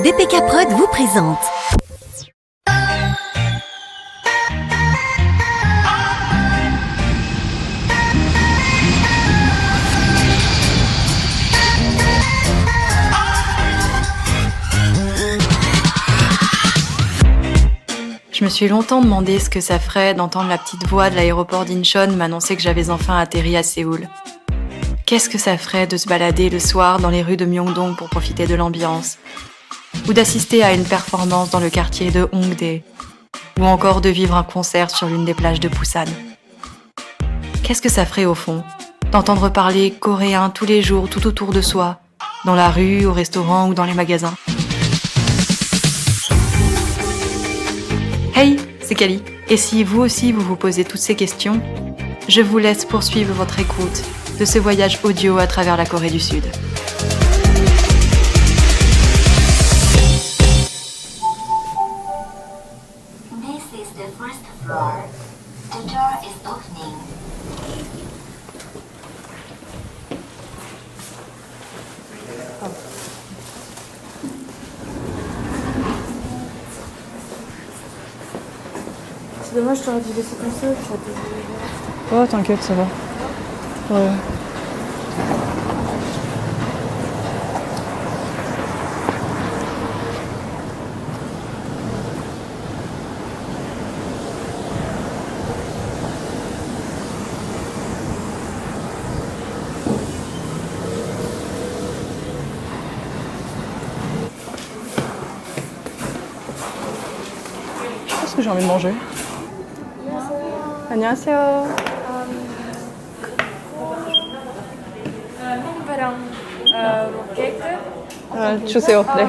BPK Prod vous présente. Je me suis longtemps demandé ce que ça ferait d'entendre la petite voix de l'aéroport d'Incheon m'annoncer que j'avais enfin atterri à Séoul. Qu'est-ce que ça ferait de se balader le soir dans les rues de Myeongdong pour profiter de l'ambiance, ou d'assister à une performance dans le quartier de Hongdae, ou encore de vivre un concert sur l'une des plages de Busan. Qu'est-ce que ça ferait au fond d'entendre parler coréen tous les jours tout autour de soi, dans la rue, au restaurant ou dans les magasins? Hey, c'est Kali. Et si vous aussi vous vous posez toutes ces questions, je vous laisse poursuivre votre écoute de ce voyage audio à travers la Corée du Sud. This is the first floor. The door is opening. C'est dommage, t'aurais dû laisser comme ça, tu as Oh, t'inquiète, ça va. Ouais. Je sais pas ce que j'ai envie de manger. 안녕하세요. 홍배랑 케이크, 주세요. 네.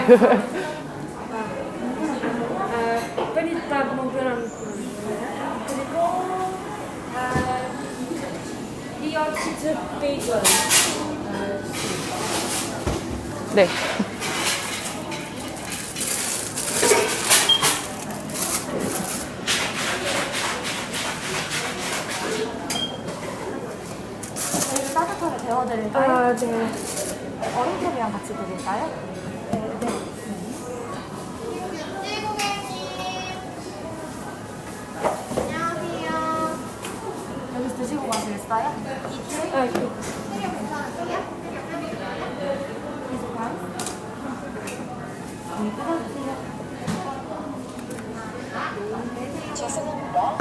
페리타 홍배랑 그리고 리어 치즈 베이컨. 네. 따뜻하게 데워드릴까요? 아, 네. 얼음컵이랑 같이 드릴까요? 네. 안녕하세요. 여기서 드시고 가시겠어요? 아, 그,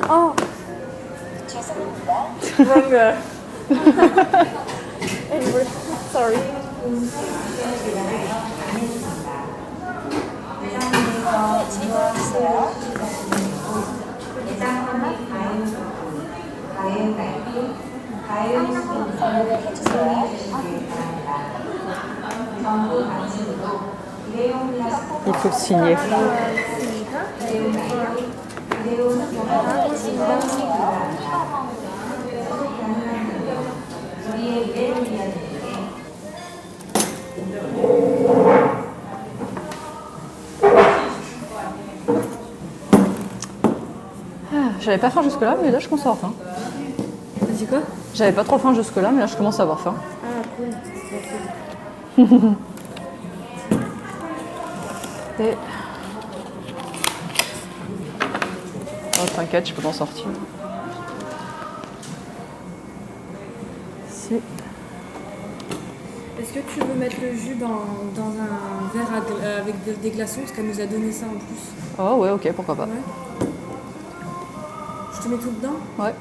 어. 뭔가. Anyway, sorry. Il faut signer. J'avais pas faim jusque-là, mais là je commence à avoir faim. T'as dit quoi? J'avais pas trop faim jusque-là, mais là je commence à avoir faim. Ah, cool. Et... Oh, t'inquiète, je peux m'en sortir. Si. Est-ce que tu veux mettre le jus dans un verre avec des glaçons? Parce qu'elle nous a donné ça en plus. Oh ouais, ok, pourquoi pas. Ouais. Je te mets tout dedans? Ouais.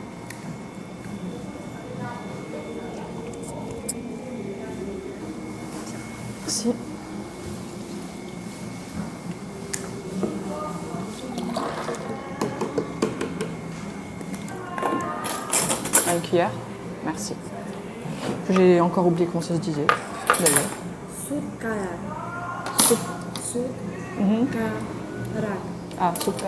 Si. Une cuillère. Merci. J'ai encore oublié comment ça se disait. D'ailleurs. 숟가락. Soupe. 숟가락. Ah, soupe.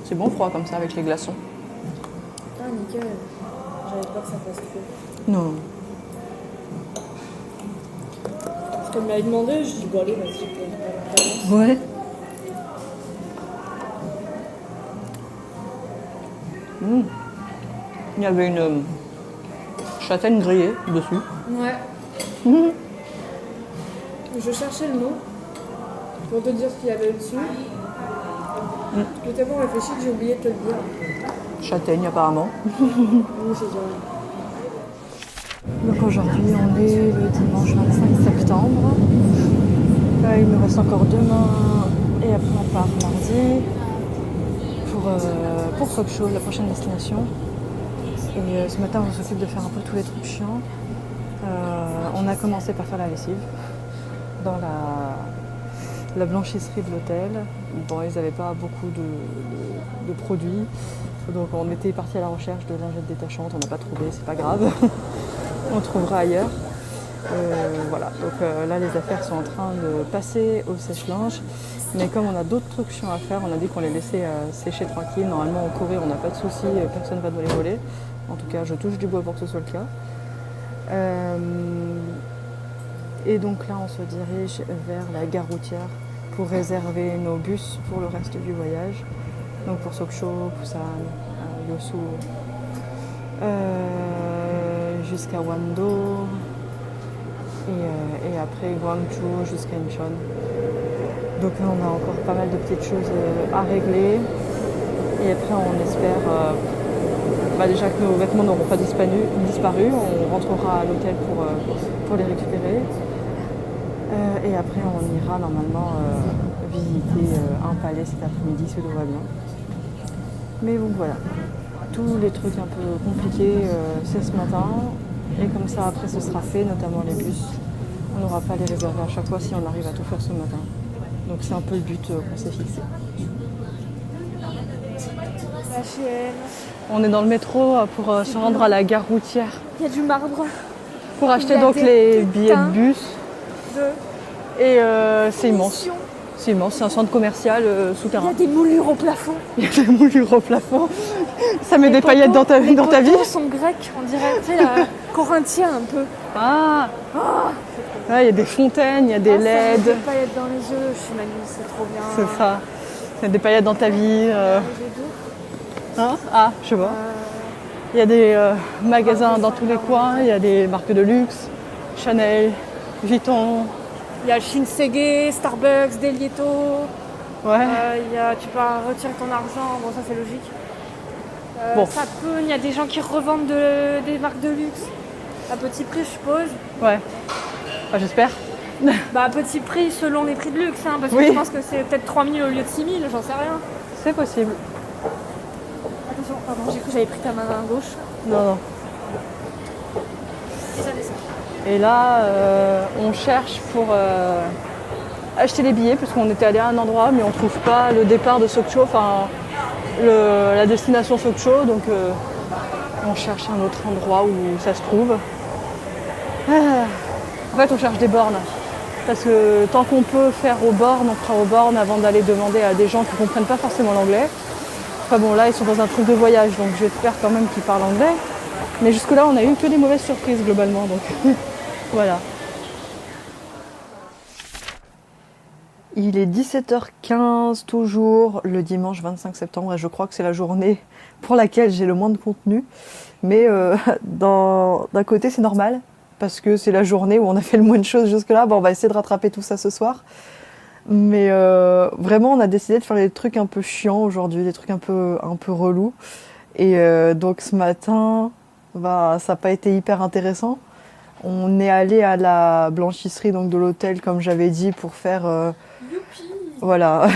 C'est bon froid comme ça avec les glaçons. Ah, nickel. J'avais peur que ça fasse trop. Non. Parce qu'elle m'avait demandé, je dis bon allez, vas-y, je peux pas Ouais. Il y avait une châtaigne grillée dessus. Ouais. Mhm. Je cherchais le mot pour te dire ce qu'il y avait dessus. J'ai tellement réfléchi que j'ai oublié de te le dire. Châtaigne apparemment. Oui, c'est ça. Donc aujourd'hui on est le dimanche 25 septembre. Il me reste encore demain et après on part mardi pour Sokcho, la prochaine destination. Et ce matin on s'occupe de faire un peu tous les trucs chiants. On a commencé par faire la lessive dans la blanchisserie de l'hôtel. Bon, ils n'avaient pas beaucoup de produits, donc on était parti à la recherche de lingettes détachantes, on n'a pas trouvé, c'est pas grave, on trouvera ailleurs. Voilà, donc là les affaires sont en train de passer au sèche-linge, mais comme on a d'autres trucs chiants à faire, on a dit qu'on les laissait sécher tranquille. Normalement en Corée on n'a pas de soucis, personne ne va nous les voler. En tout cas je touche du bois pour que ce soit le cas. Et donc là on se dirige vers la gare routière pour réserver nos bus pour le reste du voyage. Donc pour Sokcho, Busan, Yosu, jusqu'à Wando et après Gwangju jusqu'à Incheon. Donc là on a encore pas mal de petites choses à régler et après on espère déjà que nos vêtements n'auront pas disparu. On rentrera à l'hôtel pour les récupérer. Et après on ira normalement visiter un palais cet après-midi si tout va bien. Mais bon voilà, tous les trucs un peu compliqués c'est ce matin. Et comme ça après ce sera fait, notamment les bus. On n'aura pas à les réserver à chaque fois si on arrive à tout faire ce matin. Donc c'est un peu le but qu'on s'est fixé. H&M. On est dans le métro pour se rendre à la gare routière. Il y a du marbre. Pour acheter Il y a donc des les billets de putains bus. Et c'est immense. Mission. C'est immense, c'est un centre commercial Il y souterrain. a des moulures au plafond. Il y a des moulures au plafond. Ça met des paillettes dans ta vie. Les poteaux sont grecs, on dirait, tu sais, corinthiens un peu. Ah ouais, il y a des fontaines, il y a des Ça met LED. des paillettes dans les yeux, je suis magnifique, c'est trop bien. C'est ça. Il y a des paillettes dans ta vie. Hein ah, je sais pas. Il y a des magasins dans tous les coins. Il y a des marques de luxe. Chanel, Vuitton. Il y a Shinsegae, Starbucks, Delieto. Ouais. Tu peux retirer ton argent, bon ça c'est logique. Bon. Il y a des gens qui revendent des marques de luxe. À petit prix je suppose. Ouais. Enfin, j'espère. Bah à petit prix selon les prix de luxe, hein, parce que Oui. je pense que c'est peut-être 3000 au lieu de 6000, j'en sais rien. C'est possible. Attention, pardon, j'ai cru que j'avais pris ta main à gauche. Non. Et ça descend. Et là, on cherche pour acheter les billets, puisqu'on était allé à un endroit, mais on ne trouve pas le départ de Sokcho, enfin la destination Sokcho, donc on cherche un autre endroit où ça se trouve. En fait, on cherche des bornes, parce que tant qu'on peut faire aux bornes, on fera aux bornes avant d'aller demander à des gens qui ne comprennent pas forcément l'anglais. Enfin bon, là, ils sont dans un truc de voyage, donc j'espère quand même qu'ils parlent anglais. Mais jusque-là, on a eu que des mauvaises surprises globalement, donc voilà. Il est 17h15 toujours, le dimanche 25 septembre, et je crois que c'est la journée pour laquelle j'ai le moins de contenu. Mais d'un côté, c'est normal, parce que c'est la journée où on a fait le moins de choses jusque-là. Bon, on va essayer de rattraper tout ça ce soir. Mais vraiment, on a décidé de faire des trucs un peu chiants aujourd'hui, des trucs un peu relous. Et donc ce matin, ça n'a pas été hyper intéressant. On est allé à la blanchisserie donc, de l'hôtel, comme j'avais dit, pour faire... voilà,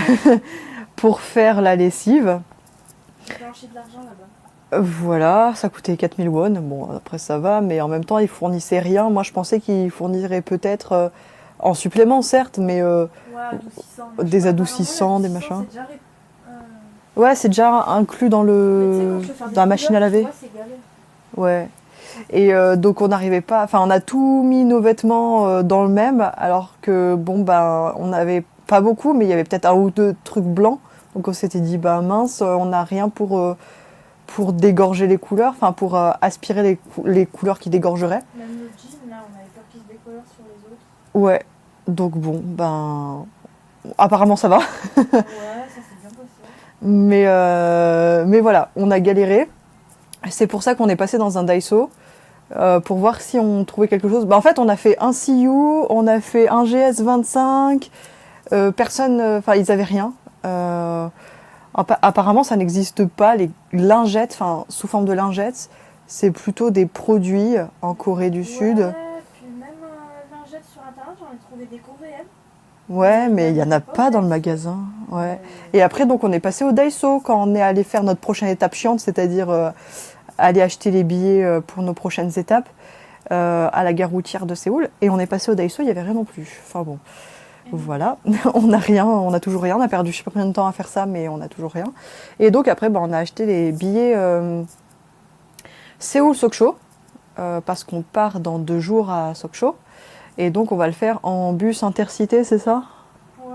pour faire la lessive. Blanchir de l'argent là-bas. Voilà, ça coûtait 4000 won. Bon, après ça va, mais en même temps, ils fournissaient rien. Moi, je pensais qu'ils fourniraient peut-être en supplément, certes, mais des adoucissants, des machins. Ouais, c'est déjà inclus dans la machine à laver. Ouais. Et donc on n'arrivait pas, enfin on a tout mis nos vêtements dans le même, alors que bon on n'avait pas beaucoup, mais il y avait peut-être un ou deux trucs blancs. Donc on s'était dit mince, on n'a rien pour dégorger les couleurs, enfin pour aspirer les couleurs qui dégorgeraient. Même le jean là, on n'avait pas plus de couleurs sur les autres. Ouais. Donc bon, apparemment ça va. Ouais, ça c'est bien passé. Mais voilà, on a galéré. C'est pour ça qu'on est passé dans un Daiso. pour voir si on trouvait quelque chose. En fait, on a fait un CU, on a fait un GS25, personne, ils avaient rien. Apparemment, ça n'existe pas, les lingettes, sous forme de lingettes, c'est plutôt des produits en Corée du Sud. Ouais, puis même lingettes sur internet, j'en ai trouvé des coréennes. Ouais, mais il n'y en a pas dans le magasin. Ouais. Et après, donc, on est passé au Daiso quand on est allé faire notre prochaine étape chiante, c'est-à-dire aller acheter les billets pour nos prochaines étapes à la gare routière de Séoul. Et on est passé au Daiso, il n'y avait rien non plus. Enfin bon, voilà. On n'a rien, on a toujours rien. On a perdu je sais pas combien de temps à faire ça, mais on n'a toujours rien. Et donc après, on a acheté les billets Séoul-Sokcho parce qu'on part dans 2 jours à Sokcho. Et donc on va le faire en bus intercité, c'est ça? Ouais,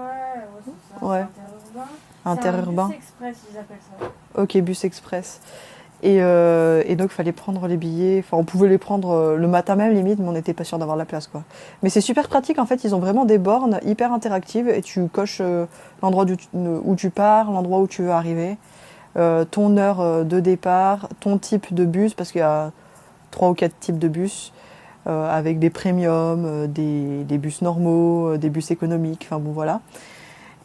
c'est ça, Ouais. c'est Interurbain. C'est un bus express, ils appellent ça. Ok, bus express. Et donc il fallait prendre les billets. Enfin, on pouvait les prendre le matin même limite, mais on n'était pas sûr d'avoir la place, quoi. Mais c'est super pratique. En fait, ils ont vraiment des bornes hyper interactives et tu coches l'endroit où tu pars, l'endroit où tu veux arriver, ton heure de départ, ton type de bus, parce qu'il y a 3 ou 4 types de bus. Avec des premiums, des bus normaux, des bus économiques, enfin bon voilà.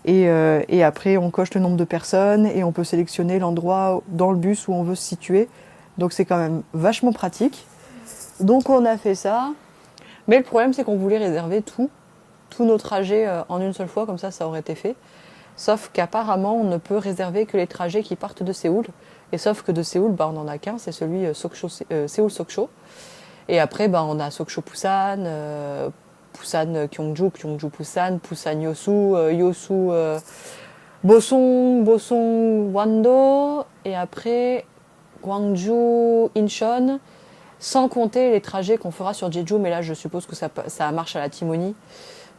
Et après on coche le nombre de personnes et on peut sélectionner l'endroit dans le bus où on veut se situer. Donc c'est quand même vachement pratique. Donc on a fait ça. Mais le problème c'est qu'on voulait réserver tous nos trajets en une seule fois, comme ça aurait été fait. Sauf qu'apparemment on ne peut réserver que les trajets qui partent de Séoul. Et sauf que de Séoul, on n'en a qu'un, c'est celui Séoul-Sokcho. Et après, on a Sokcho Busan, Busan Gyeongju, Gyeongju Busan, Busan Yosu, Yosu Bosong Wando, et après Gwangju Incheon, sans compter les trajets qu'on fera sur Jeju, mais là je suppose que ça marche à la Timoni.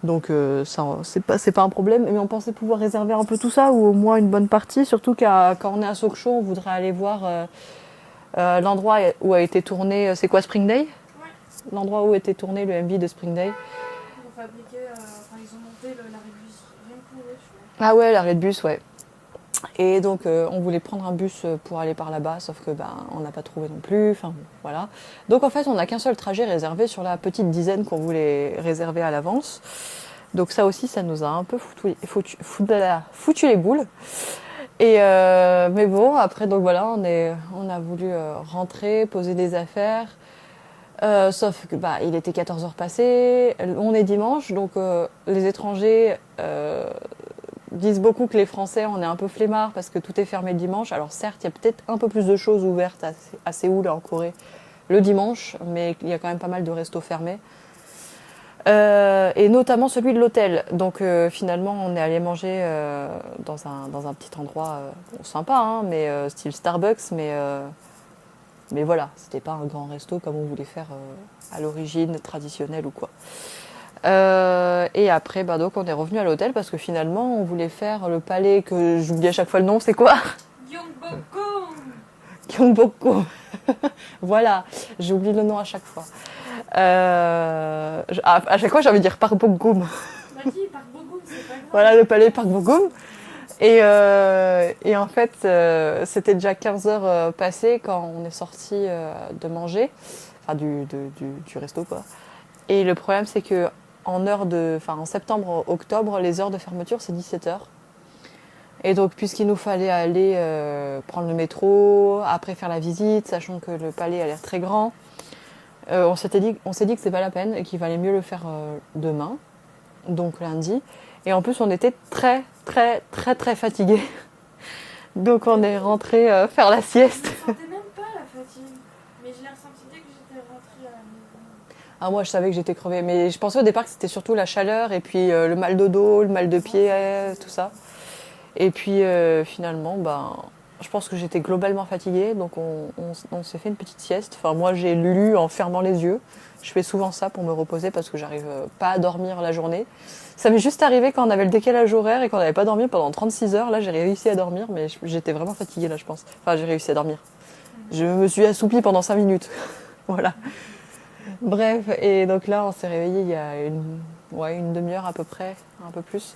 Donc ça, c'est pas un problème. Mais on pensait pouvoir réserver un peu tout ça, ou au moins une bonne partie, surtout quand on est à Sokcho, on voudrait aller voir l'endroit où a été tourné, c'est quoi, Spring Day? Ouais. L'endroit où a été tourné le MV de Spring Day. Ils ont fabriqué, ils ont monté l'arrêt de bus rien que pour eux, je crois. Ah ouais, l'arrêt de bus, ouais. Et donc on voulait prendre un bus pour aller par là-bas, sauf que on n'a pas trouvé non plus. Enfin bon, voilà. Donc en fait, on n'a qu'un seul trajet réservé sur la petite dizaine qu'on voulait réserver à l'avance. Donc ça aussi, ça nous a un peu foutu les boules. Et mais bon, après donc voilà, on a voulu rentrer, poser des affaires. Sauf que il était 14h passées, on est dimanche, donc les étrangers disent beaucoup que les Français, on est un peu flemmards parce que tout est fermé le dimanche. Alors certes, il y a peut-être un peu plus de choses ouvertes à Séoul et en Corée le dimanche, mais il y a quand même pas mal de restos fermés. Et notamment celui de l'hôtel. Donc finalement, on est allé manger dans un petit endroit sympa, hein, mais style Starbucks, mais voilà, c'était pas un grand resto comme on voulait faire à l'origine, traditionnel ou quoi. Et après, donc on est revenu à l'hôtel parce que finalement, on voulait faire le palais que j'oublie à chaque fois le nom, c'est quoi? Gyeongbokgung. Gyeongbokgung. Voilà, j'oublie le nom à chaque fois. À chaque fois, j'ai envie de dire Park Bokgum. Vas-y, Park Bokgung, c'est pas grave. Voilà, le palais Park Bokgum. Et en fait, c'était déjà 15h passées quand on est sorti de manger, enfin du resto, quoi. Et le problème, c'est que en septembre-octobre, les heures de fermeture, c'est 17h. Et donc, puisqu'il nous fallait aller prendre le métro, après faire la visite, sachant que le palais a l'air très grand, on s'est dit que c'est pas la peine et qu'il valait mieux le faire demain, donc lundi. Et en plus, on était très, très, très, très fatigués. Donc, on est rentré faire la sieste. Je sentais même pas la fatigue, mais je l'ai ressenti dès que j'étais rentrée à la maison. Ah, moi, je savais que j'étais crevée, mais je pensais au départ que c'était surtout la chaleur et puis le mal de dos, le mal de pied, tout ça. Et puis finalement, je pense que j'étais globalement fatiguée, donc on s'est fait une petite sieste. Enfin, moi, j'ai lu en fermant les yeux. Je fais souvent ça pour me reposer parce que j'arrive pas à dormir la journée. Ça m'est juste arrivé quand on avait le décalage horaire et qu'on n'avait pas dormi pendant 36 heures. Là, j'ai réussi à dormir, mais j'étais vraiment fatiguée, là, je pense. Enfin, j'ai réussi à dormir. Je me suis assoupie pendant 5 minutes. Voilà. Bref, et donc là, on s'est réveillé il y a une demi-heure à peu près, un peu plus.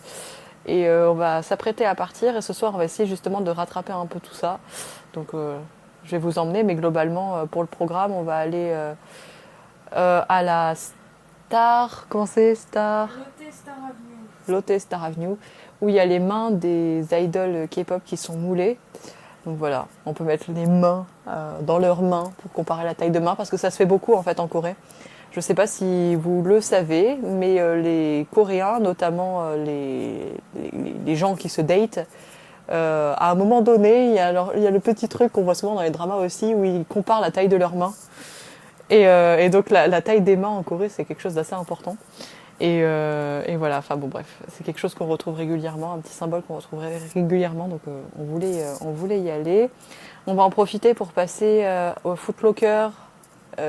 Et on va s'apprêter à partir. Et ce soir, on va essayer justement de rattraper un peu tout ça. Donc, je vais vous emmener, mais globalement, pour le programme, on va aller à la Star... Comment c'est Star... Lotte Star Avenue. Lotte Star Avenue, où il y a les mains des idoles K-pop qui sont moulées. Donc voilà, on peut mettre les mains dans leurs mains pour comparer la taille de main, parce que ça se fait beaucoup en fait en Corée. Je ne sais pas si vous le savez, mais les Coréens, notamment les gens qui se datent, à un moment donné, il y a le petit truc qu'on voit souvent dans les dramas aussi, où ils comparent la taille de leurs mains. Et donc la taille des mains en Corée, c'est quelque chose d'assez important. Et voilà, enfin bon bref, c'est quelque chose qu'on retrouve régulièrement, un petit symbole qu'on retrouve régulièrement, donc on voulait y aller. On va en profiter pour passer au Foot Locker,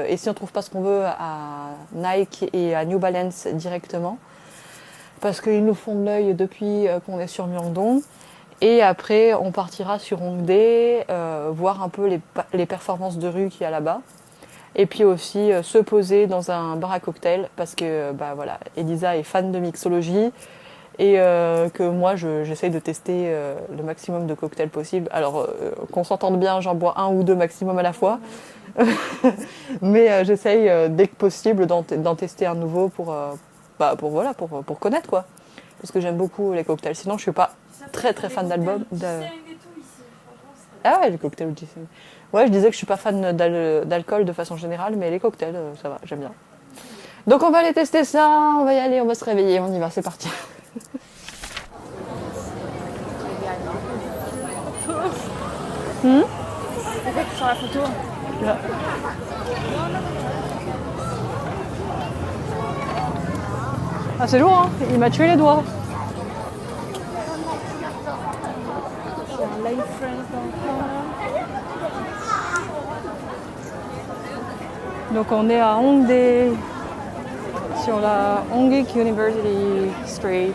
et si on ne trouve pas ce qu'on veut, à Nike et à New Balance directement, parce qu'ils nous font de l'œil depuis qu'on est sur Myeongdong. Et après, on partira sur Hongdae, voir un peu les performances de rue qu'il y a là-bas. Et puis aussi se poser dans un bar à cocktail, parce que bah, voilà, Elisa est fan de mixologie et que moi j'essaye de tester le maximum de cocktails possible. Alors qu'on s'entende bien, j'en bois 1 ou 2 maximum à la fois. Mais j'essaye dès que possible d'en tester un nouveau pour connaître quoi. Parce que j'aime beaucoup les cocktails. Sinon je suis pas très fan d'album. Ah ouais, les cocktails au ginseng. Ouais, je disais que je suis pas fan d'alcool de façon générale, mais les cocktails, ça va, j'aime bien. Donc on va aller tester ça, on va y aller, on va se réveiller, on y va, c'est parti. Sur la photo. Là. Ah c'est lourd, hein, il m'a tué les doigts. Donc on est à Hongdae, sur la Hongik University Street.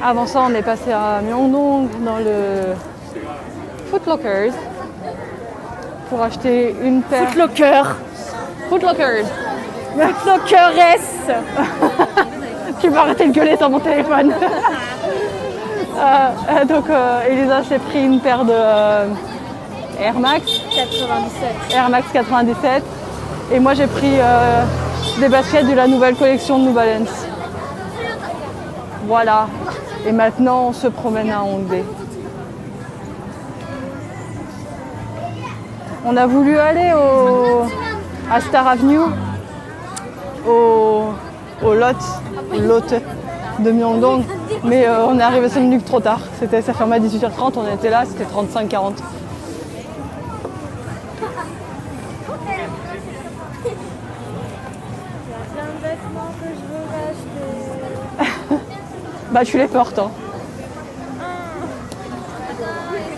Avant ça, on est passé à Myeongdong dans le Foot Lockers pour acheter une paire. Foot Locker. Foot Lockers. Foot Lockeress. Tu vas arrêter de gueuler sur mon téléphone. Donc Elisa s'est pris une paire de Air Max 97. Air Max 97 et moi j'ai pris des baskets de la nouvelle collection de New Balance. Voilà. Et maintenant on se promène à Hongdae. On a voulu aller à Star Avenue, au Lotte de Myeongdong, mais on est arrivé 5 minutes trop tard. Ça fermait à 18h30, on était là, c'était 35-40. Bah tu les portes hein.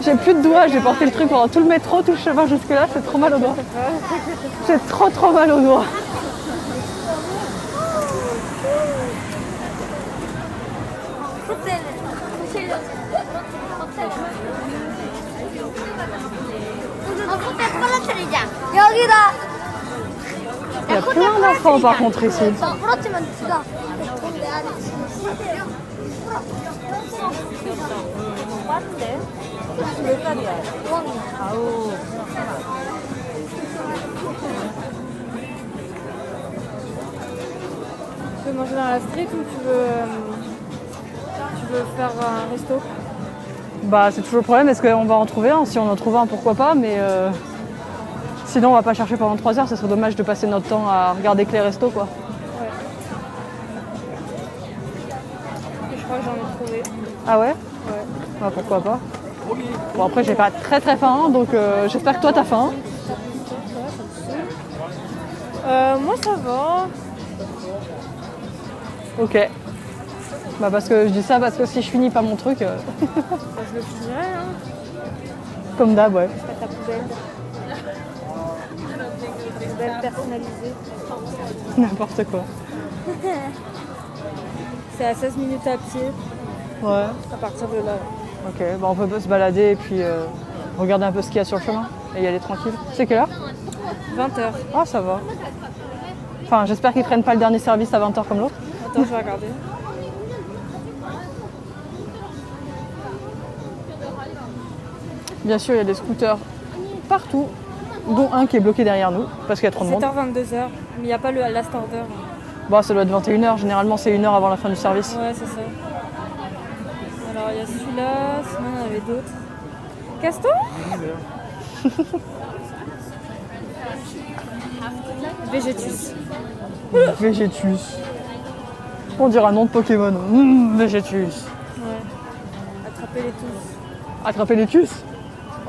J'ai plus de doigts, j'ai porté le truc pendant tout le métro, tout le chemin jusque là, c'est trop mal aux doigts. J'ai trop mal aux doigts. 여기다. Il y a plein d'enfants par contre ici. 부러뜨리면 지가. Tu veux manger dans la street ou tu veux faire un resto? Bah c'est toujours le problème, est-ce qu'on va en trouver un? Si on en trouve un, pourquoi pas, mais sinon on va pas chercher pendant 3 heures, ça serait dommage de passer notre temps à regarder que les restos quoi. Ouais. Je crois que j'en ai trouvé. Ah ouais? Ouais. Bah pourquoi pas. Bon après j'ai pas très faim, donc j'espère que toi t'as faim. Moi ça va. Ok. Bah parce que je dis ça parce que si je finis pas mon truc, Bah, je le finirai hein. comme d'hab ouais. À ta poubelle. Ta poubelle personnalisée. N'importe quoi. C'est à 16 minutes à pied. Ouais. À partir de là. Ok, bah on peut se balader et puis regarder un peu ce qu'il y a sur le chemin et y aller tranquille. C'est quelle heure? 20h. Ah ça va. Enfin j'espère qu'ils prennent pas le dernier service à 20h comme l'autre. Attends, je vais regarder. Bien sûr il y a des scooters partout. dont un qui est bloqué derrière nous, parce qu'il y a trop de monde. 7h, 22h, mais il n'y a pas le last order. Bon, ça doit être 21h, généralement c'est 1 heure avant la fin du service. Ouais, c'est ça. Alors, il y a celui-là, sinon il y en avait d'autres. Caston Végétus. Végétus. On dirait un nom de Pokémon. Végétus. Ouais. Attrapez-les tous. Attraper les tus.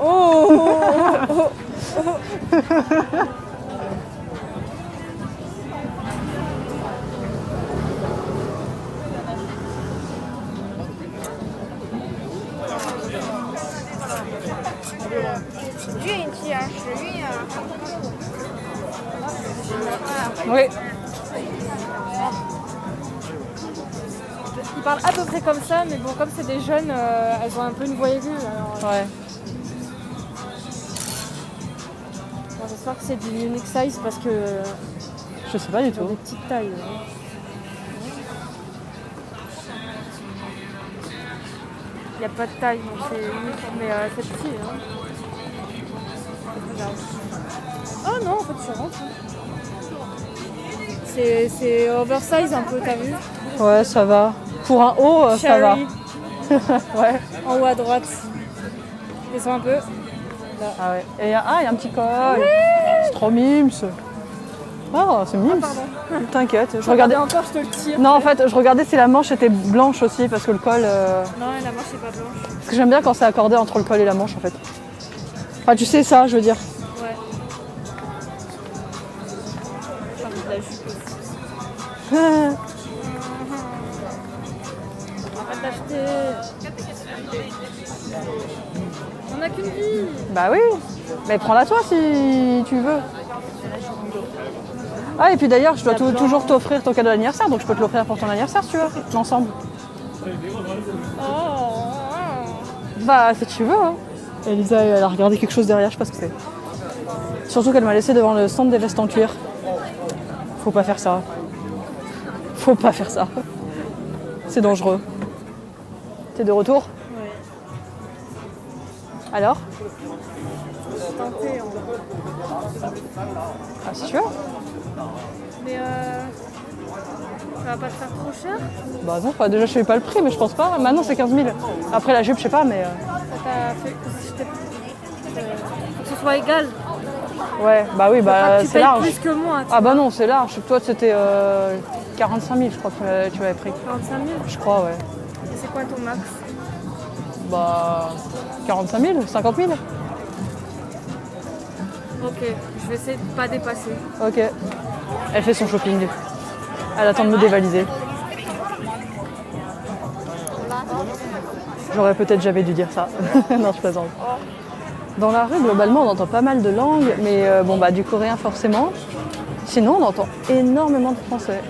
Oh, Oui. Ils parlent à peu près comme ça, mais bon, comme c'est des jeunes, elles ont un peu une voix aiguë. Alors, Ouais. bon, j'espère que c'est du unique size parce que Je sais pas du ils ont tout. des petites tailles. Il n'y a pas de taille, donc c'est unique, mais c'est petit. Hein. Regarde. Oh non, en fait, c'est rentre. C'est oversize un peu, t'as vu? Ouais, ça va. Pour un haut, ça va. Cherry, Ouais. en haut à droite. Descends un peu. Ah ouais. Et il y a un petit col. C'est trop mimes. Oh, c'est mimes. Pardon. T'inquiète. Je regardais. Encore, je te le tire. Non, en fait, je regardais si la manche était blanche aussi, parce que le col. Non, la manche n'est pas blanche. Parce que j'aime bien quand c'est accordé entre le col et la manche, en fait. Enfin, tu sais ça, je veux dire. Ouais. J'ai envie de la jupe aussi. Arrête d'acheter. On n'a qu'une vie. Bah oui. Mais prends-la toi si tu veux. Ah, et puis d'ailleurs, je dois toujours t'offrir ton cadeau d'anniversaire, donc je peux te l'offrir pour ton anniversaire si tu veux, l'ensemble. Oh. Bah, si tu veux. Hein. Elisa, elle a regardé quelque chose derrière, je sais pas ce que c'est. Surtout qu'elle m'a laissé devant le stand des vestes en cuir. Faut pas faire ça. Faut pas faire ça. C'est dangereux. T'es de retour? Ouais. Alors? Tenter. Ah, si tu veux. Mais ça va pas te faire trop cher? Bah non, enfin, déjà je sais pas le prix, mais je pense pas. Maintenant c'est 15 000. Après la jupe, je sais pas, mais... Ça t'a fait faut que ce soit égal. Ouais, bah oui, Faut pas bah que tu c'est payes large. plus que moi. Ah bah non, c'est large. Toi c'était 45 000, je crois que tu m'avais pris. 45 000. Je crois, ouais. Et c'est quoi ton max? Bah 45 000, 50 000. Ok, je vais essayer de pas dépasser. Ok. Elle fait son shopping. Elle attend de me dévaliser. J'aurais peut-être jamais dû dire ça. Non, je plaisante. Dans la rue, globalement, on entend pas mal de langues, mais bon, bah du coréen forcément. Sinon, on entend énormément de français.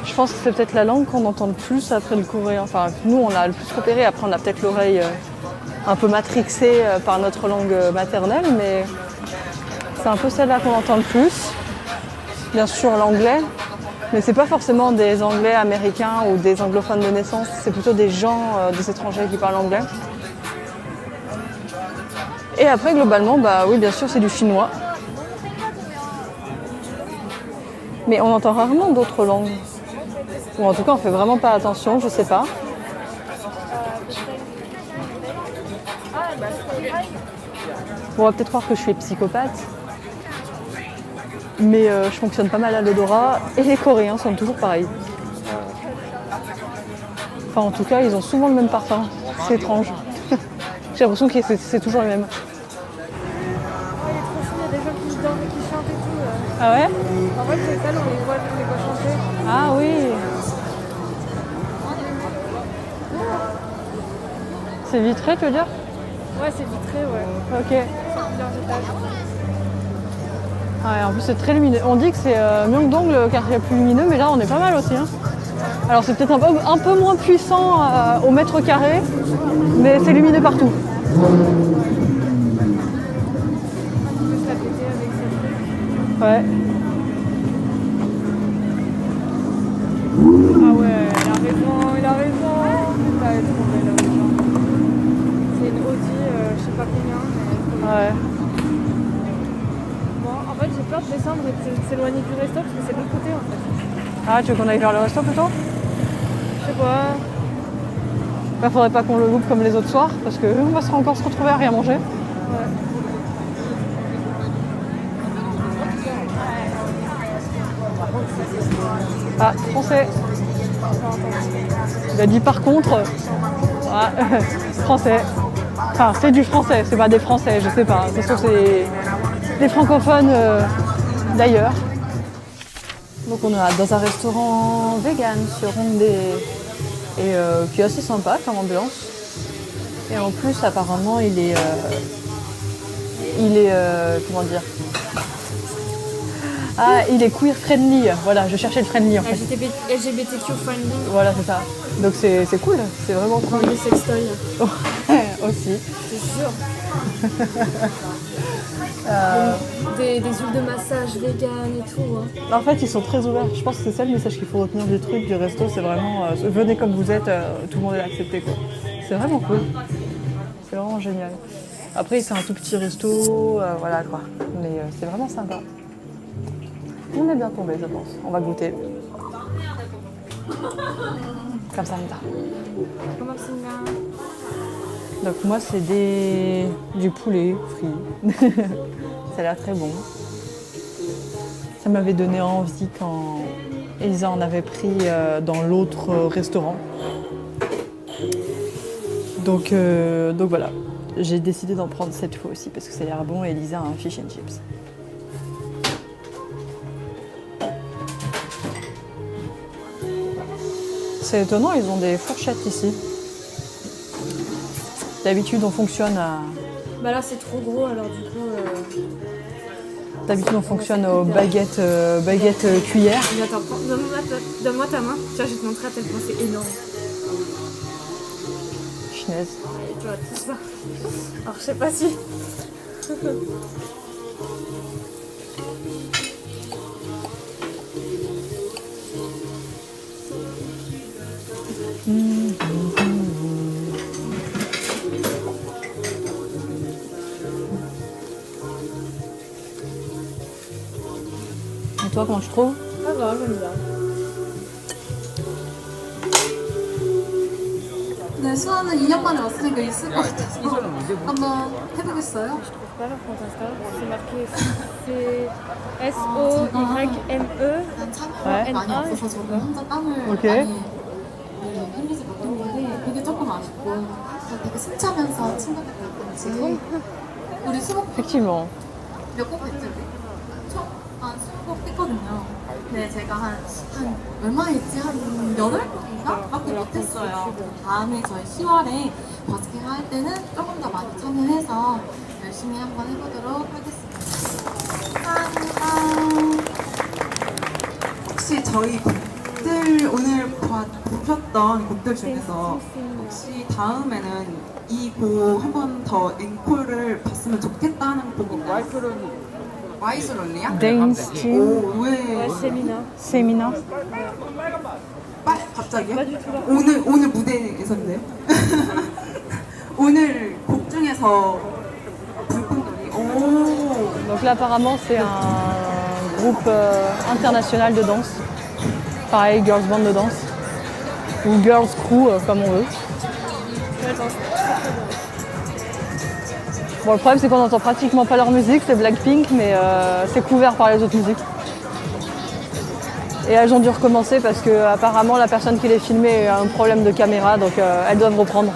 Je pense que c'est peut-être la langue qu'on entend le plus après le coréen. Enfin, nous, on a le plus repéré. Après, on a peut-être l'oreille un peu matrixée par notre langue maternelle, mais c'est un peu celle-là qu'on entend le plus. Bien sûr, l'anglais, mais c'est pas forcément des anglais américains ou des anglophones de naissance. C'est plutôt des gens, des étrangers qui parlent anglais. Et après, globalement, bah oui, bien sûr, c'est du chinois. Mais on entend rarement d'autres langues. Ou en tout cas, on fait vraiment pas attention, je sais pas. Bon, on va peut-être croire que je suis psychopathe. Mais je fonctionne pas mal à l'odorat. Et les Coréens sont toujours pareils. Enfin, en tout cas, ils ont souvent le même parfum. C'est étrange. J'ai l'impression que c'est toujours le même. Ouais, il est trop chou, il y a des gens qui dansent et qui chantent et tout. Ah ouais? En fait, c'est ça, on les voit chanter. Ah oui. C'est vitré, tu veux dire? Ouais, c'est vitré, ouais. Ok. Plusieurs étages. Ouais, en plus c'est très lumineux. On dit que c'est Myeongdong le quartier le plus lumineux, mais là on est pas mal aussi. Hein. Alors c'est peut-être un peu moins puissant au mètre carré, mais c'est lumineux partout. On peut se la péter avec cette truc. Ouais. Ah ouais, il a raison, il a raison. Putain, elle est trop belle, la raison. C'est une Audi, je sais pas combien, mais... Ouais. sorte, descendre et s'éloigner du resto parce que c'est de l'autre côté en fait. Ah, tu veux qu'on aille vers le resto plutôt? Je sais pas. Bah, faudrait pas qu'on le loupe comme les autres soirs, parce que on va encore se retrouver à rien manger. Ouais. Ah, français. Il a dit par contre. Ah, français. Enfin, c'est du français, c'est pas des français, je sais pas. De toute façon, c'est des francophones d'ailleurs. Donc on est dans un restaurant vegan sur Hongdae et qui est assez sympa comme ambiance. Et en plus, apparemment, il est comment dire? Ah, il est queer friendly. Voilà, je cherchais le friendly en fait. LGBTQ friendly. Voilà, c'est ça. Donc c'est cool, c'est vraiment cool. Des sextoys. Aussi. C'est sûr. Des huiles de massage vegan et tout. Hein. En fait, ils sont très ouverts. Je pense que c'est ça le message qu'il faut retenir du truc, du resto. C'est vraiment venez comme vous êtes, tout le monde est accepté, quoi. C'est vraiment cool. C'est vraiment génial. Après, c'est un tout petit resto, voilà quoi. Mais c'est vraiment sympa. On est bien tombé, je pense. On va goûter. Comme ça, Comment c'est là? Donc moi, c'est du poulet frit. Ça a l'air très bon. Ça m'avait donné envie quand Elisa en avait pris dans l'autre restaurant. Donc voilà, j'ai décidé d'en prendre cette fois aussi parce que ça a l'air bon et Elisa a un fish and chips. C'est étonnant, ils ont des fourchettes ici. D'habitude, on fonctionne à... Bah là, c'est trop gros, alors du coup... D'habitude, on fonctionne aux baguettes cuillères. Mais attends, donne-moi ta main. Tiens, je vais te montrer à quel point c'est énorme. Chinaise. Et tu vois, tout ça. Alors, je sais pas si... Et toi, comment tu trouves? Ça va, j'aime bien. 네, 수아는 2년 만에 왔으니까 있을 것 같아서 한번 해보겠어요? Je trouve pas leur compte Insta. C'est marqué SOYME. 난 참여가 네. 많이 NA? 없어서 저는 혼자 땀을 오케이. 많이 흘리지 못했는데 그게 조금 아쉽고 그래서 되게 숨차면서 친구들과 같이 우리 수목 Effectivement. 몇곡 했죠? 한 20곡 했거든요. 근데 제가 한 얼마 했지? 한 8곡인가? 밖에 못했어요. 다음에 저희 10월에 버스킹 할 때는 조금 더 많이 참여해서 열심히 한번 해보도록 하겠습니다. 감사합니다. 혹시 저희 곡들 오늘 보셨던 곡들 중에서 혹시 다음에는 이 곡 한 번 더 앵콜을 봤으면 좋겠다 하는 곡 있나요? 와이스롤리야? Dance team, 왜? Sémina. Semina. 갑자기요? 오늘 무대에서인데요? 오늘 곡 중에서 불꽃놀이. 오. Donc là, apparemment, c'est un groupe international de danse. Pareil, girls band de danse. Ou girls crew, comme on veut. Bon, le problème, c'est qu'on n'entend pratiquement pas leur musique, c'est Blackpink, mais c'est couvert par les autres musiques. Et elles ont dû recommencer parce que apparemment la personne qui les filmait a un problème de caméra, donc elles doivent reprendre.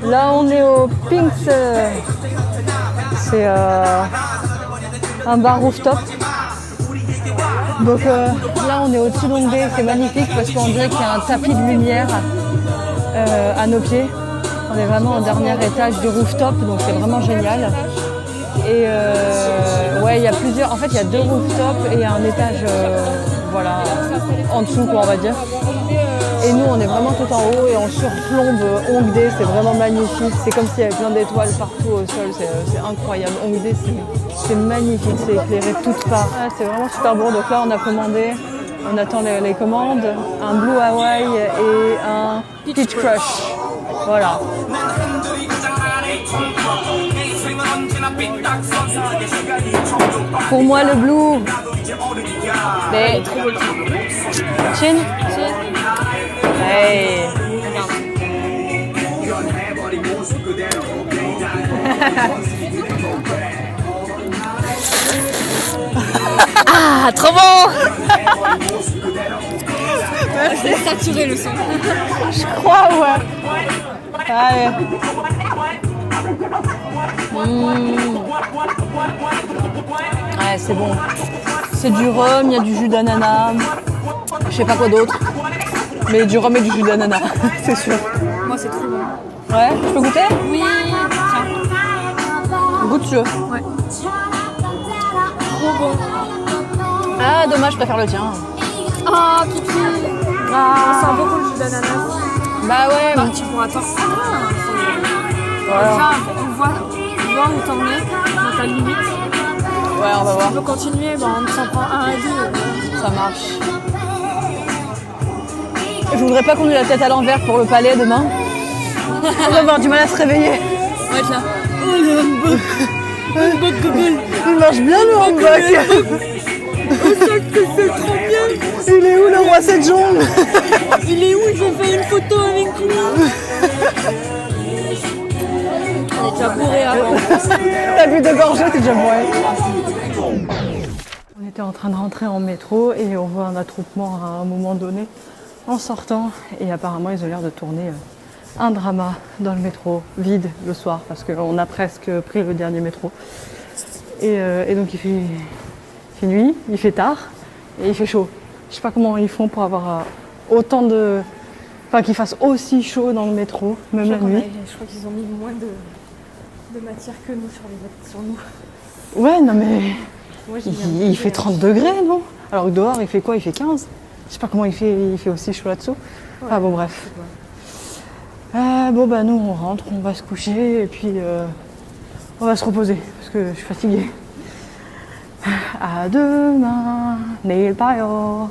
Là, on est au Pinks. C'est un bar rooftop. Donc là, on est au-dessus d'Hongdae, c'est magnifique parce qu'on dirait qu'il y a un tapis de lumière à nos pieds. On est vraiment au dernier étage du rooftop, donc c'est vraiment génial. Et ouais, il y a plusieurs. En fait, il y a 2 rooftops et un étage, voilà, en dessous, quoi, on va dire. Et nous, on est vraiment tout en haut et on surplombe Hongdae, c'est vraiment magnifique. C'est comme s'il y avait plein d'étoiles partout au sol, c'est incroyable. Hongdae, c'est magnifique, c'est éclairé de toutes parts. Ah, c'est vraiment super beau. Donc là, on a commandé, on attend les commandes, un Blue Hawaii et un Peach Crush. Voilà. Pour moi, le blue. Mais... Chin. Hey. Ah, trop bon. C'est saturé le son. Je crois, ouais. Allez. Ouais, c'est bon. C'est du rhum, il y a du jus d'ananas. Je sais pas quoi d'autre. Mais du rhum et du jus d'ananas, c'est sûr. Moi, c'est trop bon. Ouais, je peux goûter? Oui. Goûte sûr. Ouais. Trop bon. Ah, dommage, je préfère le tien. Ah, Kiki. On sent beaucoup le jus d'ananas. Bah ouais. Bah, tu pourras t'en reprendre. Voilà. Déjà, on voit où t'en es dans ta limite. Ouais, on va voir. On peut continuer, bah, on s'en prend un à deux. Ça marche. Je voudrais pas qu'on ait la tête à l'envers pour le palais demain. On va avoir du mal à se réveiller. On va être là. Oh, le hamburg. Il marche bien le hamburg. C'est trop bien. Il est où le roi cette jongle? Il est où? Je vais faire une photo avec lui. On est déjà bourré avant. T'as bu de gorgée, t'es déjà bourré. On était en train de rentrer en métro et on voit un attroupement à un moment donné en sortant. Et apparemment, ils ont l'air de tourner un drama dans le métro, vide le soir, parce qu'on a presque pris le dernier métro. Et donc il fait nuit, il fait tard et il fait chaud. Je sais pas comment ils font pour avoir autant de... Enfin, qu'il fasse aussi chaud dans le métro, même la nuit. Je crois qu'ils ont mis moins de matière que nous sur nous. Ouais, non mais... Moi, Il fait 30 degrés, non? Alors que dehors, il fait quoi? Il fait 15? Je sais pas comment il fait aussi chaud là-dessous. Ouais, Ah bon, bref. Bon, bah nous, on rentre, on va se coucher et puis on va se reposer parce que je suis fatiguée. À demain, 내일 봐요.